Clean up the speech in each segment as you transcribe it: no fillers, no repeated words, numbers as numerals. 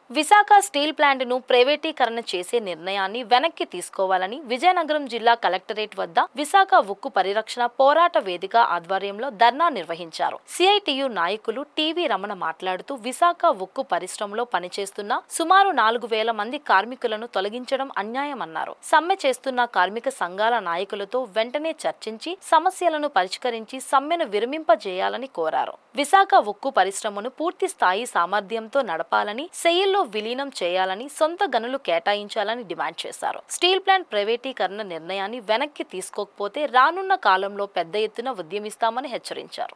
Visakha steel ప్లాంట్ను ప్రైవేటీకరణ చేసే నిర్ణయాన్ని వెనక్కి తీసుకోవాలని విజయనగరం జిల్లా కలెక్టరేట్ వద్ద విశాఖ ఉక్కు పరిరక్షణ పోరాట వేదిక ఆధ్వర్యంలో ధర్నా నిర్వహించారు. సిఐటియు నాయకులు టీవీ రమణ మాట్లాడుతూ విశాఖ ఉక్కు పరిశ్రమలో పనిచేస్తున్న సుమారు 4,000 మంది కార్మికులను తొలగించడం అన్యాయమన్నారు. సమ్మె చేస్తున్న కార్మిక సంఘాల నాయకులతో వెంటనే చర్చించి సమస్యలను పరిష్కరించి సమ్మెను విరమింపజేయాలని కోరారు. విశాఖ ఉక్కు పరిశ్రమను పూర్తి స్థాయి సామర్థ్యంతో నడపాలని, సెయిల్ విలీనం చేయాలని, సొంత గనులు కేటాయించాలని డిమాండ్ చేశారు. స్టీల్ ప్లాంట్ ప్రైవేటీకరణ నిర్ణయాన్ని వెనక్కి తీసుకోకపోతే రానున్న కాలంలో పెద్ద ఎత్తున ఉద్యమిస్తామని హెచ్చరించారు.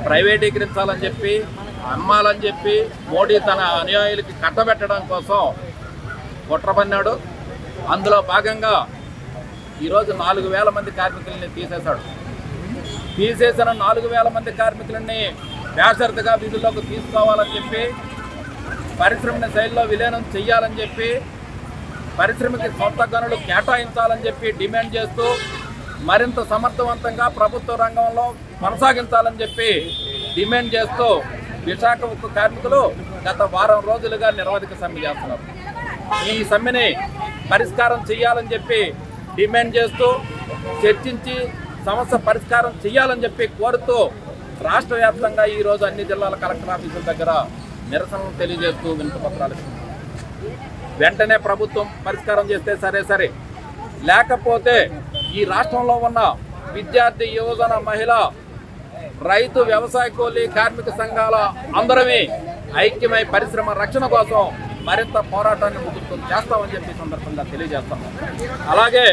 ప్రైవేటీకరించాలని చెప్పి, అమ్మాలని చెప్పి మోడీ తన అనుయాయులకి కట్టబెట్టడం కోసం కుట్రపన్నాడు. అందులో భాగంగా ఈరోజు 4,000 మంది కార్మికులని తీసేశాడు. తీసేసిన 4,000 మంది కార్మికులని బేషరతుగా విధుల్లోకి తీసుకోవాలని చెప్పి, పరిశ్రమని శైలిలో విలీనం చేయాలని చెప్పి, పరిశ్రమకి సొంత గనులు కేటాయించాలని చెప్పి డిమాండ్ చేస్తూ మరింత సమర్థవంతంగా ప్రభుత్వ రంగంలో కొనసాగించాలని చెప్పి డిమాండ్ చేస్తూ విశాఖ ఉక్కు కార్మికులు గత వారం రోజులుగా నిరవధిక సమ్మె చేస్తున్నారు. ఈ సమ్మెని పరిష్కారం చేయాలని చెప్పి డిమాండ్ చేస్తూ చర్చించి సమస్య పరిష్కారం చేయాలని చెప్పి కోరుతూ రాష్ట్ర వ్యాప్తంగా ఈరోజు అన్ని జిల్లాల కలెక్టర్ ఆఫీసుల దగ్గర నిరసనలు తెలియజేస్తూ వినతిపత్రాలు వెంటనే ప్రభుత్వం పరిష్కారం చేస్తే సరే, లేకపోతే ఈ రాష్ట్రంలో ఉన్న విద్యార్థి, యువజన, మహిళ, రైతు, వ్యవసాయ కూలీ, కార్మిక సంఘాల అందరమే ఐక్యమై పరిశ్రమ రక్షణ కోసం మరింత పోరాటాన్ని ముందుకు చేస్తామని చెప్పి సందర్భంగా తెలియజేస్తాం. అలాగే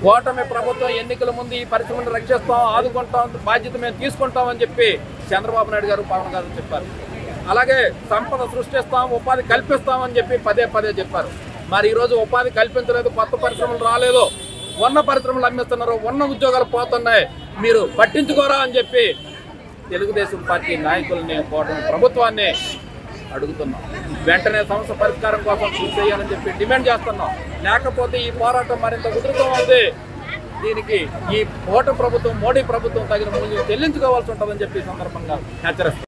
కూటమి ప్రభుత్వం ఎన్నికల ముందు ఈ పరిశ్రమను రక్షిస్తాం, ఆదుకుంటాం, బాధ్యత మేము తీసుకుంటామని చెప్పి చంద్రబాబు నాయుడు గారు, పవన్ గారు చెప్పారు. అలాగే సంపద సృష్టిస్తాం, ఉపాధి కల్పిస్తామని చెప్పి పదే చెప్పారు. మరి ఈరోజు ఉపాధి కల్పించలేదు, కొత్త పరిశ్రమలు రాలేదు, ఉన్న పరిశ్రమలు అమ్మిస్తున్నారు, ఉన్న ఉద్యోగాలు పోతున్నాయి, మీరు పట్టించుకోరా అని చెప్పి తెలుగుదేశం పార్టీ నాయకుల్ని, కూటమి ప్రభుత్వాన్ని అడుగుతున్నాం. వెంటనే సమస్య పరిష్కారం కోసం కృషి చేయాలని చెప్పి డిమాండ్ చేస్తున్నాం. లేకపోతే ఈ పోరాటం మరింత ఉధృతం అవుతుంది. దీనికి ఈ కూటమి ప్రభుత్వం, మోడీ ప్రభుత్వం తగిన మూల్యం చెల్లించుకోవాల్సి ఉంటుందని చెప్పి సందర్భంగా హెచ్చరిస్తాం.